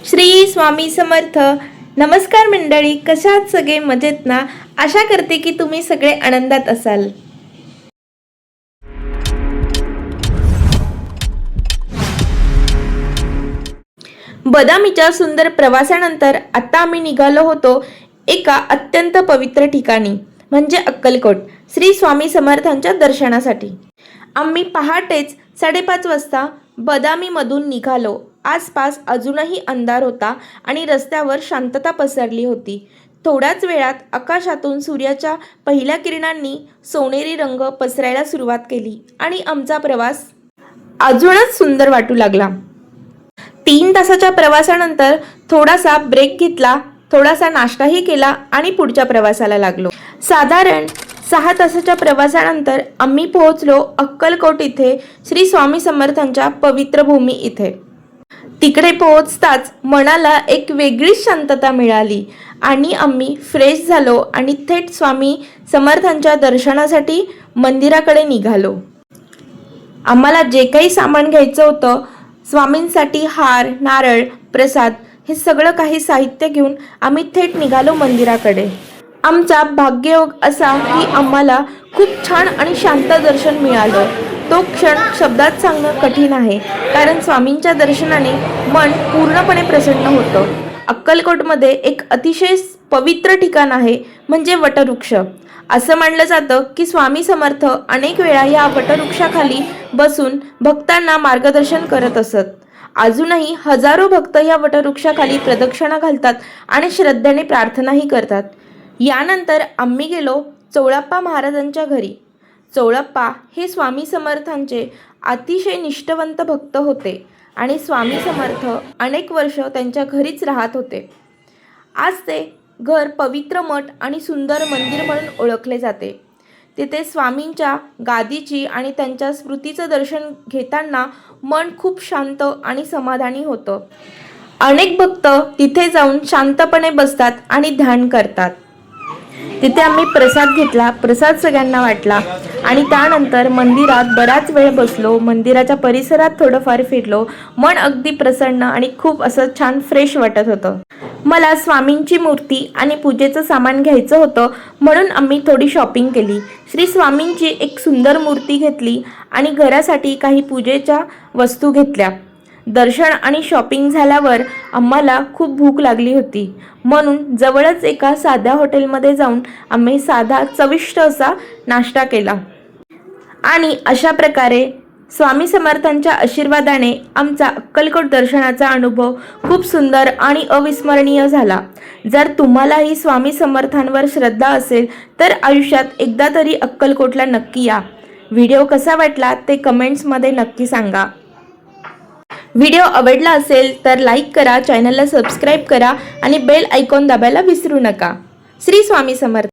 श्री स्वामी समर्थ. नमस्कार मंडळी, कशा आहात सगळे? मजेत ना? आशा करते की तुम्ही सगळे आनंदात असाल. बदामीच्या सुंदर प्रवासानंतर आता आम्ही निघालो होतो एका अत्यंत पवित्र ठिकाणी, म्हणजे अक्कलकोट, श्री स्वामी समर्थांच्या दर्शनासाठी. आम्ही पहाटेच 5:30 वाजता बदामीमधून निघालो. आसपास अजूनही अंधार होता आणि रस्त्यावर शांतता पसरली होती. थोड्याच वेळात आकाशातून सूर्याच्या पहिल्या किरणांनी सोनेरी रंग पसरायला सुरुवात केली आणि आमचा प्रवास अजूनच सुंदर वाटू लागला. 3 तासाच्या प्रवासानंतर थोडासा ब्रेक घेतला, थोडासा नाश्ताही केला आणि पुढच्या प्रवासाला लागलो. साधारण 6 तासाच्या प्रवासानंतर आम्ही पोहोचलो अक्कलकोट इथे, श्री स्वामी समर्थांच्या पवित्र भूमी इथे. तिकडे पोहोचताच मनाला एक वेगळीच शांतता मिळाली आणि आम्ही फ्रेश झालो आणि थेट स्वामी समर्थांच्या दर्शनासाठी मंदिराकडे निघालो. आम्हाला जे काही सामान घ्यायचं होतं, स्वामींसाठी हार, नारळ, प्रसाद, हे सगळं काही साहित्य घेऊन आम्ही थेट निघालो मंदिराकडे. आमचा भाग्ययोग असा की आम्हाला खूप छान आणि शांत दर्शन मिळालं. तो क्षण शब्दात सांगणं कठीण आहे, कारण स्वामींच्या दर्शनाने मन पूर्णपणे प्रसन्न होतं. अक्कलकोटमध्ये एक अतिशय पवित्र ठिकाण आहे, म्हणजे वटवृक्ष. असं मानलं जातं की स्वामी समर्थ अनेक वेळा या वटवृक्षाखाली बसून भक्तांना मार्गदर्शन करत असत. अजूनही हजारो भक्त या वटवृक्षाखाली प्रदक्षिणा घालतात आणि श्रद्धेने प्रार्थनाही करतात. यानंतर आम्ही गेलो चोळप्पा महाराजांच्या घरी. चोळप्पा हे स्वामी समर्थांचे अतिशय निष्ठावंत भक्त होते आणि स्वामी समर्थ अनेक वर्ष त्यांच्या घरीच राहत होते. आज ते घर पवित्र मठ आणि सुंदर मंदिर म्हणून ओळखले जाते. तिथे स्वामींच्या गादीची आणि त्यांच्या स्मृतीचं दर्शन घेताना मन खूप शांत आणि समाधानी होतं. अनेक भक्त तिथे जाऊन शांतपणे बसतात आणि ध्यान करतात. तिथे आम्ही प्रसाद घेतला, प्रसाद सगळ्यांना वाटला आणि त्यानंतर मंदिरात बराच वेळ बसलो. मंदिराच्या परिसरात थोडंफार फिरलो. मन अगदी प्रसन्न आणि खूप असं छान फ्रेश वाटत होतं. मला स्वामींची मूर्ती आणि पूजेचं सामान घ्यायचं होतं, म्हणून आम्ही थोडी शॉपिंग केली. श्री स्वामींची एक सुंदर मूर्ती घेतली आणि घरासाठी काही पूजेच्या वस्तू घेतल्या. दर्शन आणि शॉपिंग झाल्यावर आम्हाला खूप भूक लागली होती, म्हणून जवळच एका साध्या हॉटेलमध्ये जाऊन आम्ही साधा चविष्ट असा नाश्ता केला. आणि अशा प्रकारे स्वामी समर्थांच्या आशीर्वादाने आमचा अक्कलकोट दर्शनाचा अनुभव खूप सुंदर आणि अविस्मरणीय झाला. जर तुम्हालाही स्वामी समर्थांवर श्रद्धा असेल तर आयुष्यात एकदा तरी अक्कलकोटला नक्की या. व्हिडिओ कसा वाटला ते कमेंट्समध्ये नक्की सांगा. व्हिडिओ आवडला असेल तर लाईक करा, चॅनलला सबस्क्राईब करा आणि बेल आयकॉन दाबायला विसरू नका. श्री स्वामी समर्थ.